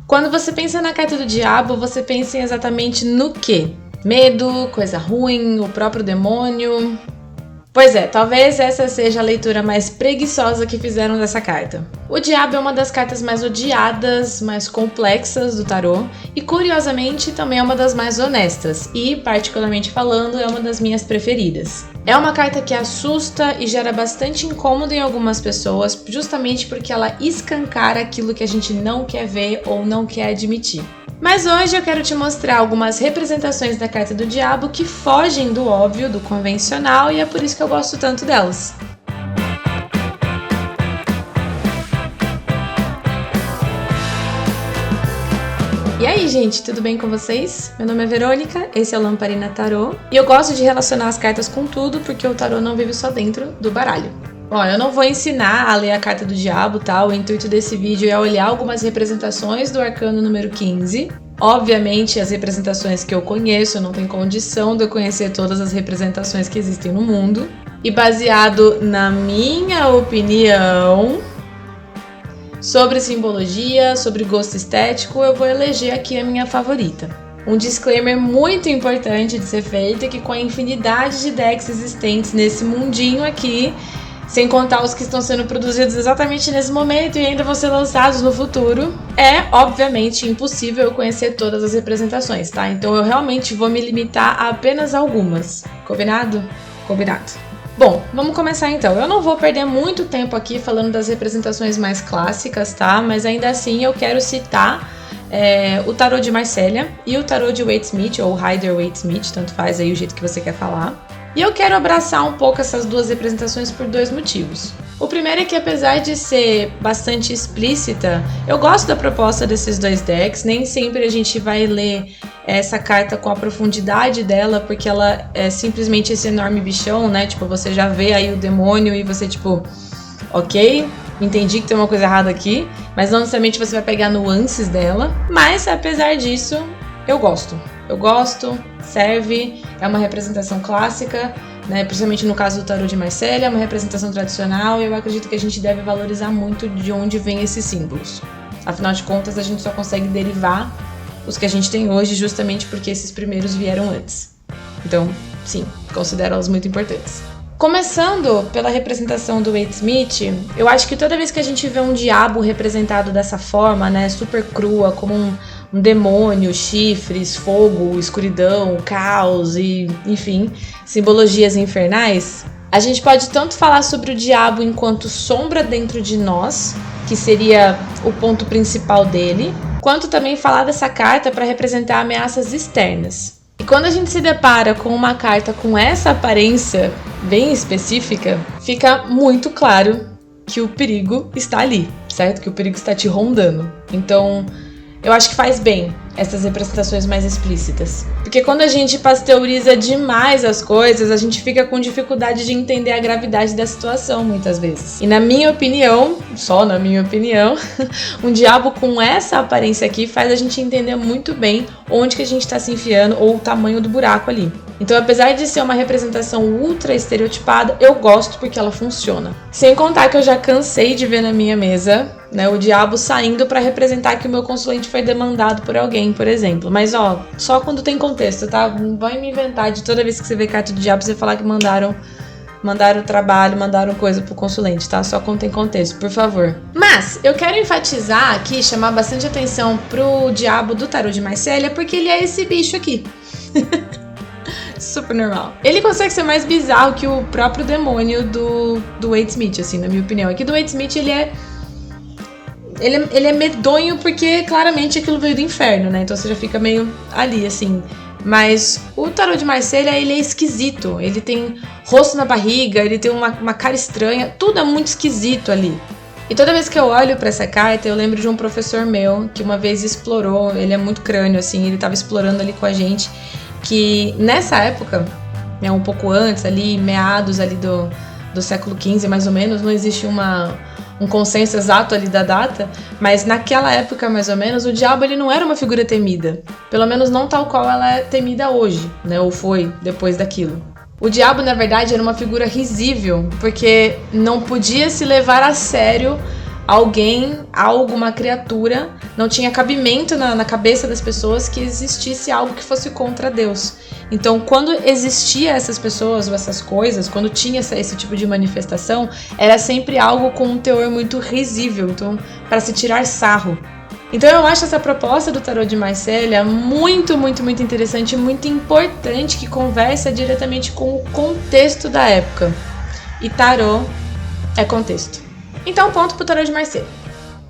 Quando você pensa na carta do diabo, você pensa exatamente no quê? Medo, coisa ruim, o próprio demônio? Pois é, talvez essa seja a leitura mais preguiçosa que fizeram dessa carta. O diabo é uma das cartas mais odiadas, mais complexas do tarô e, curiosamente, também é uma das mais honestas e, particularmente falando, é uma das minhas preferidas. É uma carta que assusta e gera bastante incômodo em algumas pessoas, justamente porque ela escancara aquilo que a gente não quer ver ou não quer admitir. Mas hoje eu quero te mostrar algumas representações da carta do diabo que fogem do óbvio, do convencional, e é por isso que eu gosto tanto delas. E aí, gente, tudo bem com vocês? Meu nome é Verônica, esse é o Lamparina Tarô, e eu gosto de relacionar as cartas com tudo, porque o tarô não vive só dentro do baralho. Bom, eu não vou ensinar a ler a carta do diabo, tá? O intuito desse vídeo é olhar algumas representações do arcano número 15. Obviamente, as representações que eu conheço, eu não tenho condição de eu conhecer todas as representações que existem no mundo. E baseado na minha opinião sobre simbologia, sobre gosto estético, eu vou eleger aqui a minha favorita. Um disclaimer muito importante de ser feito é que com a infinidade de decks existentes nesse mundinho aqui, sem contar os que estão sendo produzidos exatamente nesse momento e ainda vão ser lançados no futuro, é, obviamente, impossível eu conhecer todas as representações, tá? Então eu realmente vou me limitar a apenas algumas. Combinado? Combinado. Bom, vamos começar então. Eu não vou perder muito tempo aqui falando das representações mais clássicas, tá? Mas ainda assim eu quero citar o tarô de Marcélia e o tarô de Waite-Smith, ou Rider-Waite-Smith, tanto faz aí o jeito que você quer falar. E eu quero abraçar um pouco essas duas representações por dois motivos. O primeiro é que, apesar de ser bastante explícita, eu gosto da proposta desses dois decks. Nem sempre a gente vai ler essa carta com a profundidade dela, porque ela é simplesmente esse enorme bichão, né? Tipo, você já vê aí o demônio e você, tipo, ok, entendi que tem uma coisa errada aqui, mas não necessariamente você vai pegar nuances dela. Mas, apesar disso, eu gosto. Eu gosto, serve, é uma representação clássica, né? Principalmente no caso do tarô de Marcélia, é uma representação tradicional e eu acredito que a gente deve valorizar muito de onde vêm esses símbolos. Afinal de contas, a gente só consegue derivar os que a gente tem hoje justamente porque esses primeiros vieram antes. Então, sim, considero-os muito importantes. Começando pela representação do Waite-Smith, eu acho que toda vez que a gente vê um diabo representado dessa forma, né, super crua, como um demônio, chifres, fogo, escuridão, caos e, enfim, simbologias infernais, a gente pode tanto falar sobre o diabo enquanto sombra dentro de nós, que seria o ponto principal dele, quanto também falar dessa carta para representar ameaças externas. E quando a gente se depara com uma carta com essa aparência bem específica, fica muito claro que o perigo está ali, certo? Que o perigo está te rondando. Então, eu acho que faz bem essas representações mais explícitas. Porque quando a gente pasteuriza demais as coisas, a gente fica com dificuldade de entender a gravidade da situação, muitas vezes. E na minha opinião, só na minha opinião, um diabo com essa aparência aqui faz a gente entender muito bem onde que a gente está se enfiando ou o tamanho do buraco ali. Então, apesar de ser uma representação ultra estereotipada, eu gosto porque ela funciona. Sem contar que eu já cansei de ver na minha mesa, né, o diabo saindo para representar que o meu consulente foi demandado por alguém, por exemplo. Mas, ó, só quando tem contexto, tá? Não vai me inventar de toda vez que você vê carta do diabo, você falar que mandaram trabalho, mandaram coisa pro consulente, tá? Só quando tem contexto, por favor. Mas, eu quero enfatizar aqui, chamar bastante atenção pro diabo do tarô de Marcélia, porque ele é esse bicho aqui. Super normal. Ele consegue ser mais bizarro que o próprio demônio do Waite-Smith, assim, na minha opinião. Aqui do Waite-Smith ele é medonho porque claramente aquilo veio do inferno, né? Então você já fica meio ali, assim. Mas o tarô de Marcélia, ele é esquisito. Ele tem rosto na barriga, ele tem uma cara estranha. Tudo é muito esquisito ali. E toda vez que eu olho pra essa carta, eu lembro de um professor meu que uma vez explorou, ele é muito crânio, assim, ele tava explorando ali com a gente, que nessa época, né, um pouco antes, ali, meados ali do século XV, mais ou menos, não existe um consenso exato ali da data, mas naquela época, mais ou menos, o diabo ele não era uma figura temida. Pelo menos não tal qual ela é temida hoje, né, ou foi depois daquilo. O diabo, na verdade, era uma figura risível, porque não podia se levar a sério alguém, algo, uma criatura, não tinha cabimento na cabeça das pessoas que existisse algo que fosse contra Deus. Então, quando existia essas pessoas ou essas coisas, quando tinha esse tipo de manifestação, era sempre algo com um teor muito risível, então, para se tirar sarro. Então, eu acho essa proposta do tarô de Marcélia muito, muito, muito interessante, muito importante, que conversa diretamente com o contexto da época. E tarô é contexto. Então, ponto pro tarô de Marcélia.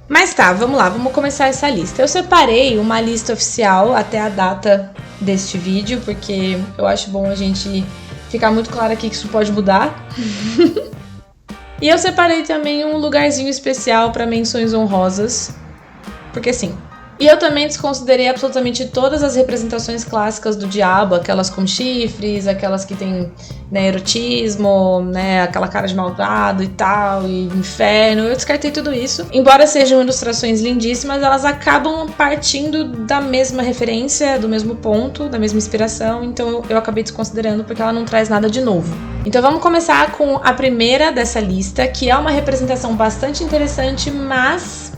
Mas tá, vamos lá, vamos começar essa lista. Eu separei uma lista oficial até a data deste vídeo, porque eu acho bom a gente ficar muito claro aqui que isso pode mudar. E eu separei também um lugarzinho especial para menções honrosas, porque sim. E eu também desconsiderei absolutamente todas as representações clássicas do diabo, aquelas com chifres, aquelas que tem, né, erotismo, né, aquela cara de malvado e tal, e inferno. Eu descartei tudo isso. Embora sejam ilustrações lindíssimas, elas acabam partindo da mesma referência, do mesmo ponto, da mesma inspiração, então eu acabei desconsiderando porque ela não traz nada de novo. Então vamos começar com a primeira dessa lista, que é uma representação bastante interessante, mas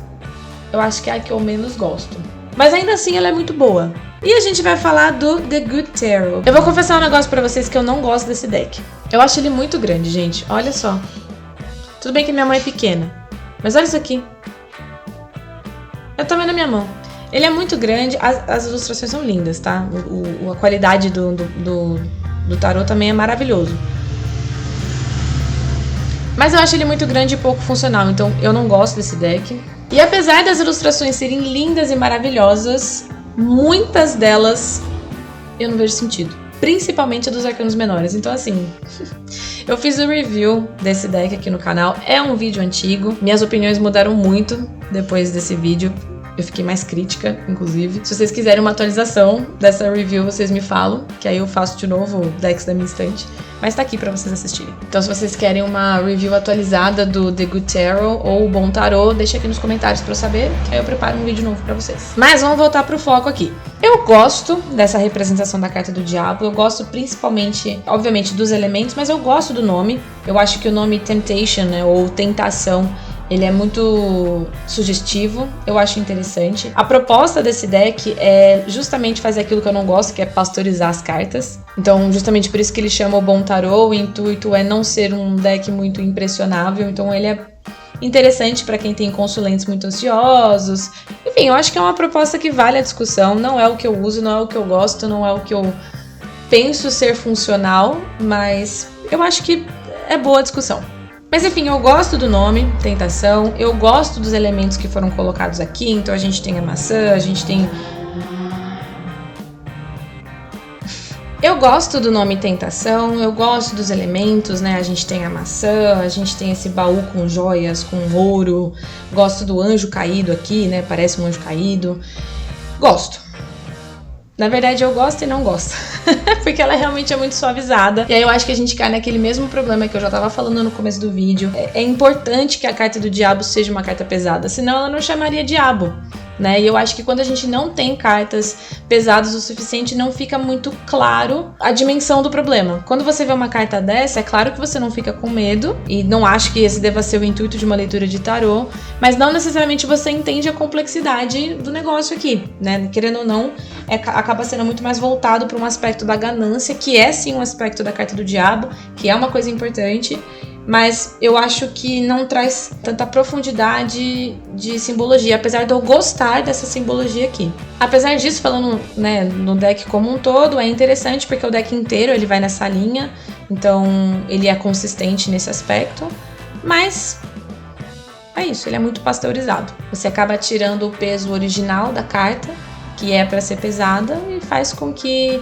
eu acho que é a que eu menos gosto. Mas ainda assim ela é muito boa. E a gente vai falar do The Good Tarot. Eu vou confessar um negócio pra vocês que eu não gosto desse deck. Eu acho ele muito grande, gente. Olha só. Tudo bem que minha mão é pequena, mas olha isso aqui. É o tamanho da minha mão. Ele é muito grande. As ilustrações são lindas, tá? A qualidade do tarot também é maravilhoso. Mas eu acho ele muito grande e pouco funcional, então eu não gosto desse deck. E apesar das ilustrações serem lindas e maravilhosas, muitas delas eu não vejo sentido. Principalmente a dos arcanos menores. Então assim, eu fiz o review desse deck aqui no canal. É um vídeo antigo. Minhas opiniões mudaram muito depois desse vídeo. Eu fiquei mais crítica, inclusive. Se vocês quiserem uma atualização dessa review, vocês me falam, que aí eu faço de novo decks da minha estante. Mas tá aqui pra vocês assistirem. Então, se vocês querem uma review atualizada do The Good Tarot ou o Bom Tarot, deixa aqui nos comentários pra eu saber, que aí eu preparo um vídeo novo pra vocês. Mas vamos voltar pro foco aqui. Eu gosto dessa representação da carta do diabo. Eu gosto principalmente, obviamente, dos elementos, mas eu gosto do nome. Eu acho que o nome Temptation, né, ou Tentação, ele é muito sugestivo, eu acho interessante. A proposta desse deck é justamente fazer aquilo que eu não gosto, que é pastorizar as cartas. Então, justamente por isso que ele chama o Bom Tarot. O intuito é não ser um deck muito impressionável, então ele é interessante para quem tem consulentes muito ansiosos. Enfim, eu acho que é uma proposta que vale a discussão. Não é o que eu uso, não é o que eu gosto, não é o que eu penso ser funcional, mas eu acho que é boa a discussão. Mas enfim, eu gosto do nome, Tentação, eu gosto dos elementos que foram colocados aqui, então a gente tem a maçã, a gente tem... Eu gosto do nome Tentação, eu gosto dos elementos, né, a gente tem a maçã, a gente tem esse baú com joias, com ouro, gosto do anjo caído aqui, né, parece um anjo caído, gosto. Na verdade, eu gosto e não gosto, porque ela realmente é muito suavizada. E aí eu acho que a gente cai naquele mesmo problema que eu já tava falando no começo do vídeo. É importante que a carta do diabo seja uma carta pesada, senão ela não chamaria diabo, né? E eu acho que quando a gente não tem cartas pesadas o suficiente, não fica muito claro a dimensão do problema. Quando você vê uma carta dessa, é claro que você não fica com medo, e não acho que esse deva ser o intuito de uma leitura de tarô, mas não necessariamente você entende a complexidade do negócio aqui, né? Querendo ou não, acaba sendo muito mais voltado para um aspecto da ganância, que é sim um aspecto da carta do diabo, que é uma coisa importante, mas eu acho que não traz tanta profundidade de simbologia, apesar de eu gostar dessa simbologia aqui. Apesar disso, falando, né, no deck como um todo, é interessante porque o deck inteiro ele vai nessa linha, então ele é consistente nesse aspecto, mas é isso, ele é muito pasteurizado. Você acaba tirando o peso original da carta, que é para ser pesada, e faz com que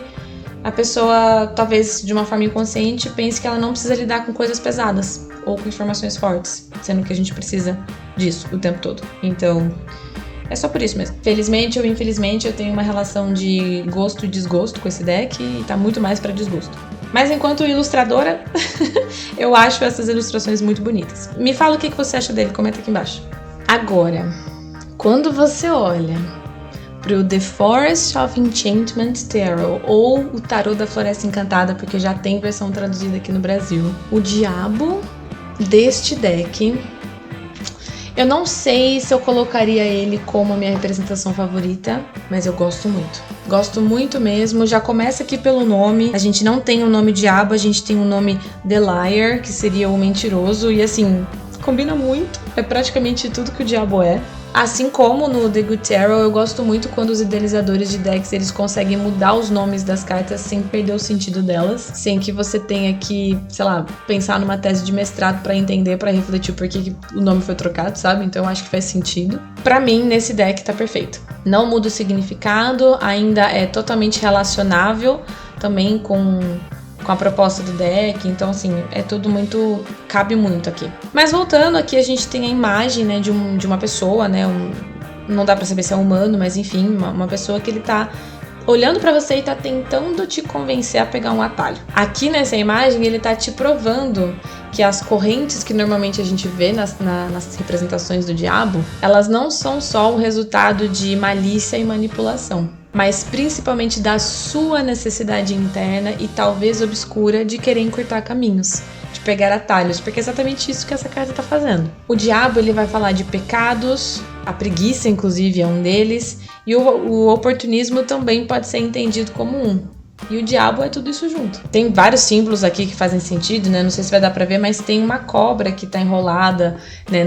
a pessoa, talvez de uma forma inconsciente, pense que ela não precisa lidar com coisas pesadas ou com informações fortes, sendo que a gente precisa disso o tempo todo. Então, é só por isso mesmo. Felizmente ou infelizmente, eu tenho uma relação de gosto e desgosto com esse deck e tá muito mais para desgosto. Mas enquanto ilustradora, eu acho essas ilustrações muito bonitas. Me fala o que você acha dele, comenta aqui embaixo. Agora, quando você olha pro The Forest of Enchantment Tarot, ou o Tarô da Floresta Encantada, porque já tem versão traduzida aqui no Brasil, o diabo deste deck, Eu não sei se eu colocaria ele como a minha representação favorita, mas eu gosto muito. Gosto muito mesmo. Já começa aqui pelo nome. A gente não tem o nome diabo, a gente tem o nome The Liar, que seria o mentiroso. E assim, combina muito. É praticamente tudo que o diabo é. Assim como no The Good Tarot, eu gosto muito quando os idealizadores de decks eles conseguem mudar os nomes das cartas sem perder o sentido delas, sem que você tenha que, sei lá, pensar numa tese de mestrado pra entender, pra refletir por que o nome foi trocado, sabe? Então eu acho que faz sentido. Pra mim, nesse deck tá perfeito. Não muda o significado, ainda é totalmente relacionável também com a proposta do deck, então assim, é tudo muito, cabe muito aqui. Mas voltando aqui, a gente tem a imagem, né, de uma pessoa, né, não dá pra saber se é humano, mas enfim, uma pessoa que ele tá olhando pra você e tá tentando te convencer a pegar um atalho. Aqui nessa imagem, ele tá te provando que as correntes que normalmente a gente vê nas representações do diabo, elas não são só o resultado de malícia e manipulação, mas principalmente da sua necessidade interna e talvez obscura de querer encurtar caminhos, de pegar atalhos, porque é exatamente isso que essa carta tá fazendo. O diabo, ele vai falar de pecados, a preguiça inclusive é um deles, e o oportunismo também pode ser entendido como um. E o diabo é tudo isso junto. Tem vários símbolos aqui que fazem sentido, né? Não sei se vai dar pra ver, mas tem uma cobra que tá enrolada, né,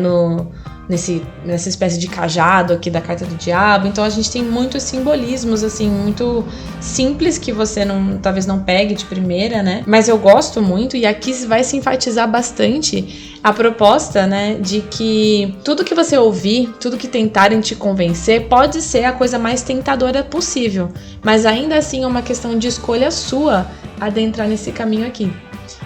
nessa espécie de cajado aqui da carta do diabo. Então a gente tem muitos simbolismos, assim, muito simples que você talvez não pegue de primeira, né? Mas eu gosto muito, e aqui vai se enfatizar bastante a proposta, né, de que tudo que você ouvir, tudo que tentarem te convencer, pode ser a coisa mais tentadora possível, mas ainda assim é uma questão de escolha sua adentrar nesse caminho aqui.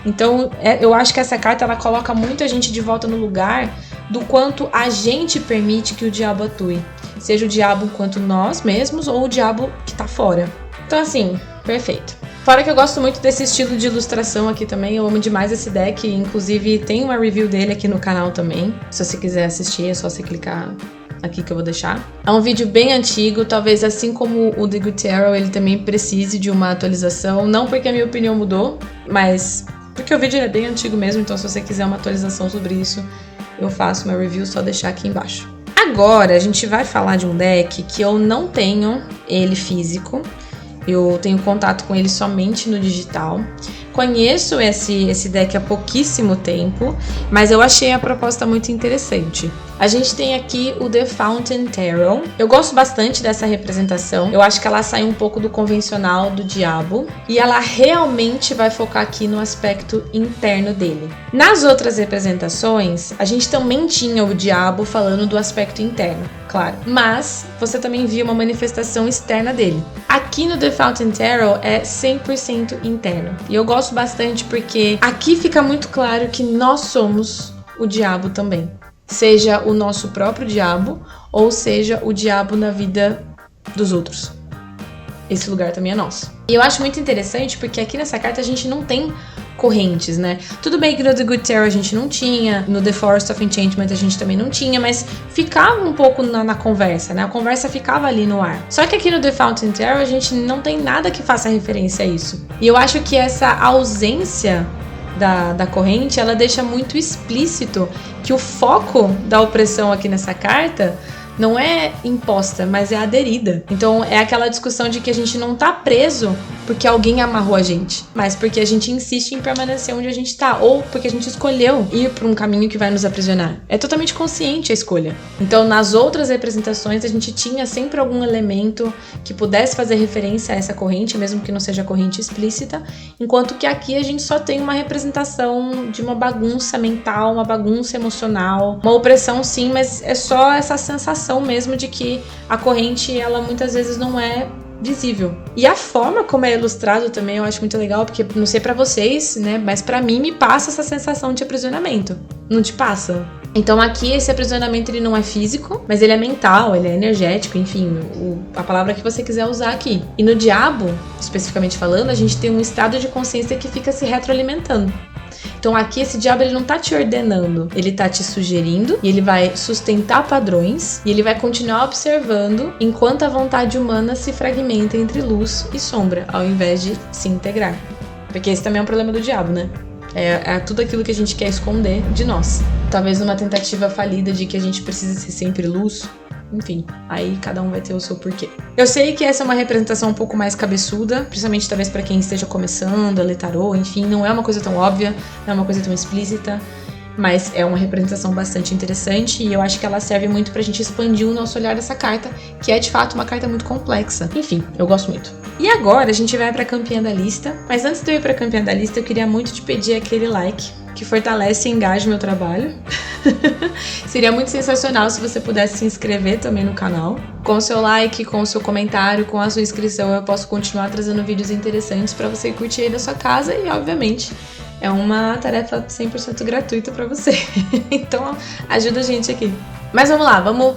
Então, eu acho que essa carta, ela coloca muito a gente de volta no lugar do quanto a gente permite que o diabo atue. Seja o diabo enquanto nós mesmos ou o diabo que tá fora. Então, assim, perfeito. Fora que eu gosto muito desse estilo de ilustração aqui também, eu amo demais esse deck, inclusive tem uma review dele aqui no canal também. Se você quiser assistir, é só você clicar aqui que eu vou deixar. É um vídeo bem antigo, talvez assim como o The Good Tarot, ele também precise de uma atualização. Não porque a minha opinião mudou, mas porque o vídeo é bem antigo mesmo, então se você quiser uma atualização sobre isso, eu faço uma review, só deixar aqui embaixo. Agora a gente vai falar de um deck que eu não tenho ele físico, eu tenho contato com ele somente no digital. Conheço esse deck há pouquíssimo tempo, mas eu achei a proposta muito interessante. A gente tem aqui o The Fountain Tarot. Eu gosto bastante dessa representação. Eu acho que ela sai um pouco do convencional do diabo. E ela realmente vai focar aqui no aspecto interno dele. Nas outras representações, a gente também tinha o diabo falando do aspecto interno, claro. Mas você também via uma manifestação externa dele. Aqui no The Fountain Tarot é 100% interno. E eu gosto bastante porque aqui fica muito claro que nós somos o diabo também. Seja o nosso próprio diabo, ou seja o diabo na vida dos outros. Esse lugar também é nosso. E eu acho muito interessante porque aqui nessa carta a gente não tem correntes, né? Tudo bem que no The Good Tarot a gente não tinha, no The Forest of Enchantment a gente também não tinha, mas ficava um pouco na conversa, né? A conversa ficava ali no ar. Só que aqui no The Fountain Tarot a gente não tem nada que faça referência a isso. E eu acho que essa ausência da corrente, ela deixa muito explícito que o foco da opressão aqui nessa carta não é imposta, mas é aderida. Então é aquela discussão de que a gente não tá preso porque alguém amarrou a gente, mas porque a gente insiste em permanecer onde a gente tá, ou porque a gente escolheu ir pra um caminho que vai nos aprisionar. É totalmente consciente a escolha. Então nas outras representações a gente tinha sempre algum elemento que pudesse fazer referência a essa corrente, mesmo que não seja corrente explícita, enquanto que aqui a gente só tem uma representação de uma bagunça mental, uma bagunça emocional, uma opressão sim, mas é só essa sensação mesmo de que a corrente, ela muitas vezes não é visível. E a forma como é ilustrado também eu acho muito legal, porque não sei pra vocês, né, mas pra mim me passa essa sensação de aprisionamento. Não te passa? Então aqui esse aprisionamento ele não é físico, mas ele é mental, ele é energético, enfim, a palavra que você quiser usar aqui. E no diabo, especificamente falando, a gente tem um estado de consciência que fica se retroalimentando. Então aqui esse diabo ele não tá te ordenando, ele tá te sugerindo e ele vai sustentar padrões e ele vai continuar observando enquanto a vontade humana se fragmenta entre luz e sombra, ao invés de se integrar. Porque esse também é um problema do diabo, né? É tudo aquilo que a gente quer esconder de nós. talvez numa tentativa falida de que a gente precisa ser sempre luz. Enfim, aí cada um vai ter o seu porquê. Eu sei que essa é uma representação um pouco mais cabeçuda, principalmente talvez pra quem esteja começando a ler tarô, enfim, não é uma coisa tão óbvia, não é uma coisa tão explícita, mas é uma representação bastante interessante e eu acho que ela serve muito pra gente expandir o nosso olhar dessa carta, que é de fato uma carta muito complexa. Enfim, eu gosto muito. E agora a gente vai pra campeã da lista, mas antes de eu ir pra campeã da lista, eu queria muito te pedir aquele like, que fortalece e engaja o meu trabalho. Seria muito sensacional se você pudesse se inscrever também no canal. Com o seu like, com o seu comentário, com a sua inscrição, eu posso continuar trazendo vídeos interessantes pra você curtir aí da sua casa e, obviamente, é uma tarefa 100% gratuita pra você. Então, ajuda a gente aqui. Mas vamos lá, vamos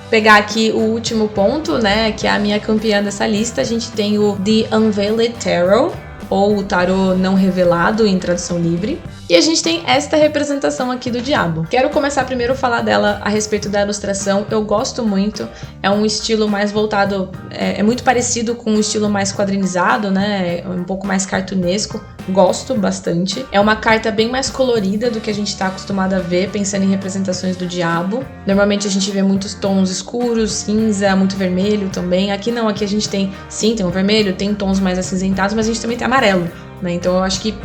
pegar aqui o último ponto, né, que é a minha campeã dessa lista. A gente tem o The Unveiled Tarot, ou o tarô não revelado em tradução livre. E a gente tem esta representação aqui do diabo. Quero começar primeiro a falar dela a respeito da ilustração. Eu gosto muito, é um estilo mais voltado, é muito parecido com um estilo mais quadrinizado, né, um pouco mais cartunesco. Gosto bastante. É uma carta bem mais colorida do que a gente tá acostumado a ver, pensando em representações do diabo. Normalmente a gente vê muitos tons escuros, cinza, muito vermelho também. Aqui não, aqui a gente tem, sim, tem o vermelho, tem tons mais acinzentados, mas a gente também tem amarelo, né, então eu acho que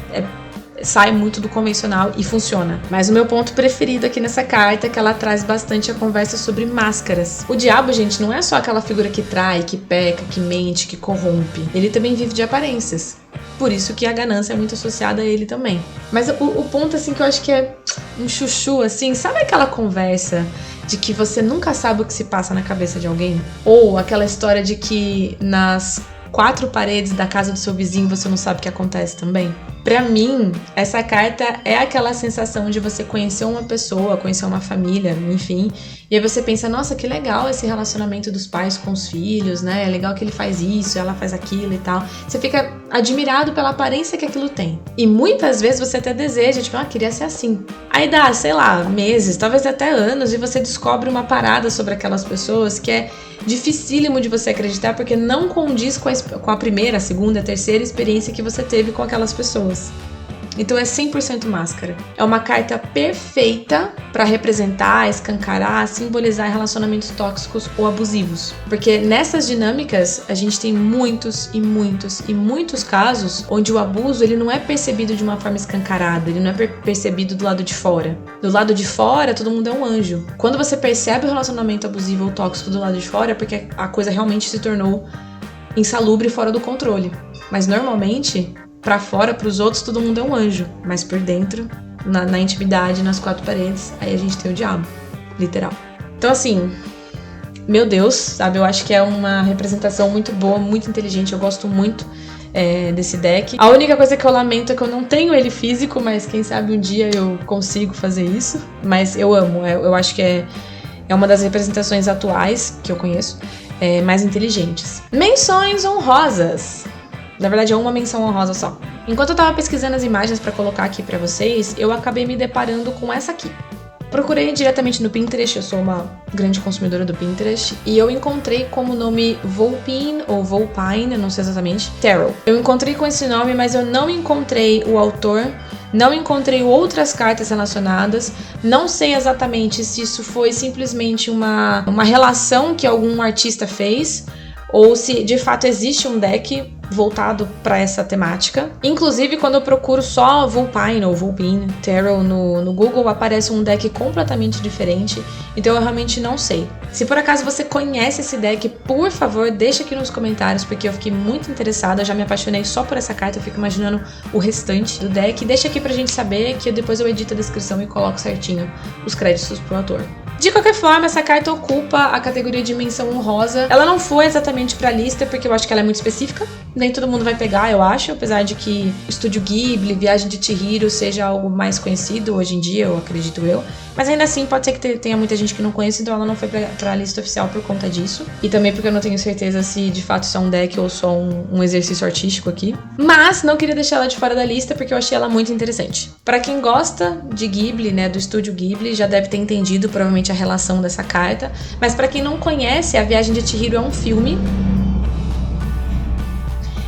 sai muito do convencional e funciona. Mas o meu ponto preferido aqui nessa carta é que ela traz bastante a conversa sobre máscaras. O diabo, gente, não é só aquela figura que trai, que peca, que mente, que corrompe. Ele também vive de aparências. Por isso que a ganância é muito associada a ele também. Mas o ponto, assim, que eu acho que é um chuchu, assim, sabe aquela conversa de que você nunca sabe o que se passa na cabeça de alguém? Ou aquela história de que nas 4 paredes da casa do seu vizinho você não sabe o que acontece também? Pra mim, essa carta é aquela sensação de você conhecer uma pessoa, conhecer uma família, enfim, e aí você pensa, nossa, que legal esse relacionamento dos pais com os filhos, né? É legal que ele faz isso, ela faz aquilo e tal. Você fica admirado pela aparência que aquilo tem. E muitas vezes você até deseja, tipo, queria ser assim. Aí dá, sei lá, meses, talvez até anos, e você descobre uma parada sobre aquelas pessoas que é dificílimo de você acreditar, porque não condiz com a primeira, a segunda, a terceira experiência que você teve com aquelas pessoas. Então é 100% máscara. É uma carta perfeita para representar, escancarar, simbolizar relacionamentos tóxicos ou abusivos. Porque nessas dinâmicas a gente tem muitos e muitos e muitos casos onde o abuso ele não é percebido de uma forma escancarada, ele não é percebido do lado de fora. Do lado de fora todo mundo é um anjo. Quando você percebe o relacionamento abusivo ou tóxico do lado de fora é porque a coisa realmente se tornou insalubre e fora do controle. Mas normalmente pra fora, pros outros, todo mundo é um anjo. Mas por dentro, na intimidade, nas 4 paredes, aí a gente tem o diabo. Literal. Então, assim, meu Deus, sabe? Eu acho que é uma representação muito boa, muito inteligente. Eu gosto muito desse deck. A única coisa que eu lamento é que eu não tenho ele físico, mas quem sabe um dia eu consigo fazer isso. Mas eu amo. Eu acho que é uma das representações atuais que eu conheço, mais inteligentes. Menções honrosas. Na verdade, é uma menção honrosa só. Enquanto eu tava pesquisando as imagens pra colocar aqui pra vocês, eu acabei me deparando com essa aqui. Procurei diretamente no Pinterest, eu sou uma grande consumidora do Pinterest, e eu encontrei como nome Vulpine ou Vulpine, eu não sei exatamente, Tarot. Eu encontrei com esse nome, mas eu não encontrei o autor, não encontrei outras cartas relacionadas, não sei exatamente se isso foi simplesmente uma relação que algum artista fez, ou se de fato existe um deck voltado para essa temática. Inclusive, quando eu procuro só Vulpine ou Vulpine Tarot no Google, aparece um deck completamente diferente, então eu realmente não sei. Se por acaso você conhece esse deck, por favor, deixa aqui nos comentários, porque eu fiquei muito interessada, eu já me apaixonei só por essa carta, eu fico imaginando o restante do deck. Deixa aqui pra gente saber, que depois eu edito a descrição e coloco certinho os créditos pro autor. De qualquer forma, essa carta ocupa a categoria de menção honrosa. Ela não foi exatamente pra lista, porque eu acho que ela é muito específica. Nem todo mundo vai pegar, eu acho, apesar de que Estúdio Ghibli, Viagem de Chihiro seja algo mais conhecido hoje em dia, eu acredito eu. Mas ainda assim, pode ser que tenha muita gente que não conhece, então ela não foi pra lista oficial por conta disso. E também porque eu não tenho certeza se de fato isso é um deck ou só um exercício artístico aqui. Mas não queria deixar ela de fora da lista, porque eu achei ela muito interessante. Pra quem gosta de Ghibli, né, do Estúdio Ghibli, já deve ter entendido provavelmente a relação dessa carta. Mas pra quem não conhece, A Viagem de Chihiro é um filme.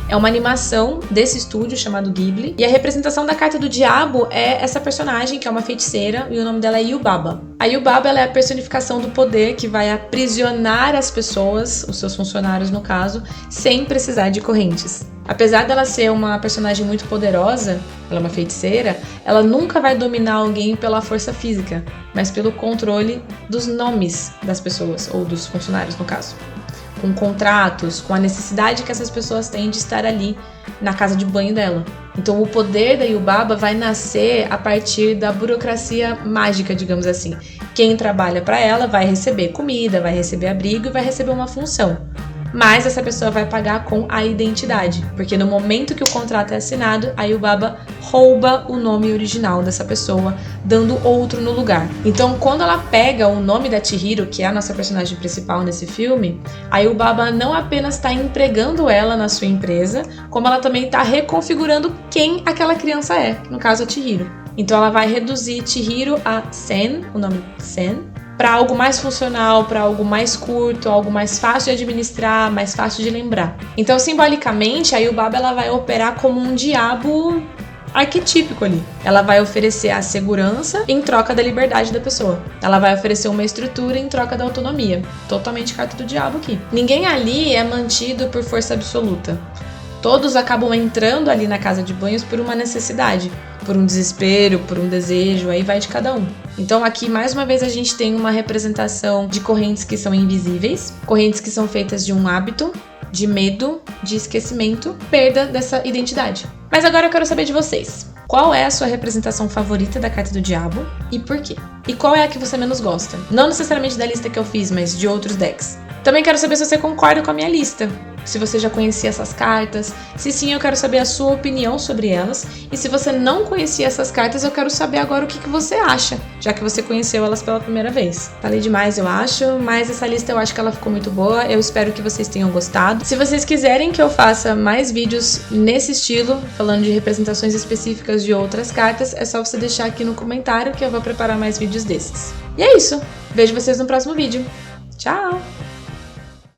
É uma animação desse estúdio chamado Ghibli. E a representação da carta do diabo é essa personagem, que é uma feiticeira, e o nome dela é Yubaba. A Yubaba, ela é a personificação do poder que vai aprisionar as pessoas, os seus funcionários no caso, sem precisar de correntes. Apesar dela ser uma personagem muito poderosa, ela é uma feiticeira, ela nunca vai dominar alguém pela força física, mas pelo controle dos nomes das pessoas, ou dos funcionários no caso. Com contratos, com a necessidade que essas pessoas têm de estar ali na casa de banho dela. Então o poder da Yubaba vai nascer a partir da burocracia mágica, digamos assim. Quem trabalha para ela vai receber comida, vai receber abrigo e vai receber uma função. Mas essa pessoa vai pagar com a identidade, porque no momento que o contrato é assinado, a Yubaba rouba o nome original dessa pessoa, dando outro no lugar. Então, quando ela pega o nome da Chihiro, que é a nossa personagem principal nesse filme, a Yubaba não apenas está empregando ela na sua empresa, como ela também está reconfigurando quem aquela criança é, no caso a Chihiro. Então ela vai reduzir Chihiro a Sen, o nome Sen, para algo mais funcional, para algo mais curto, algo mais fácil de administrar, mais fácil de lembrar. Então, simbolicamente, a Yubaba ela vai operar como um diabo arquetípico ali. Ela vai oferecer a segurança em troca da liberdade da pessoa. Ela vai oferecer uma estrutura em troca da autonomia. Totalmente carta do diabo aqui. Ninguém ali é mantido por força absoluta. Todos acabam entrando ali na casa de banhos por uma necessidade, por um desespero, por um desejo, aí vai de cada um. Então aqui, mais uma vez, a gente tem uma representação de correntes que são invisíveis, correntes que são feitas de um hábito, de medo, de esquecimento, perda dessa identidade. Mas agora eu quero saber de vocês. Qual é a sua representação favorita da carta do diabo e por quê? E qual é a que você menos gosta? Não necessariamente da lista que eu fiz, mas de outros decks. Também quero saber se você concorda com a minha lista. Se você já conhecia essas cartas, se sim, eu quero saber a sua opinião sobre elas. E se você não conhecia essas cartas, eu quero saber agora o que você acha, já que você conheceu elas pela primeira vez. Falei demais, eu acho, mas essa lista eu acho que ela ficou muito boa. Eu espero que vocês tenham gostado. Se vocês quiserem que eu faça mais vídeos nesse estilo, falando de representações específicas de outras cartas, é só você deixar aqui no comentário que eu vou preparar mais vídeos desses. E é isso. Vejo vocês no próximo vídeo. Tchau!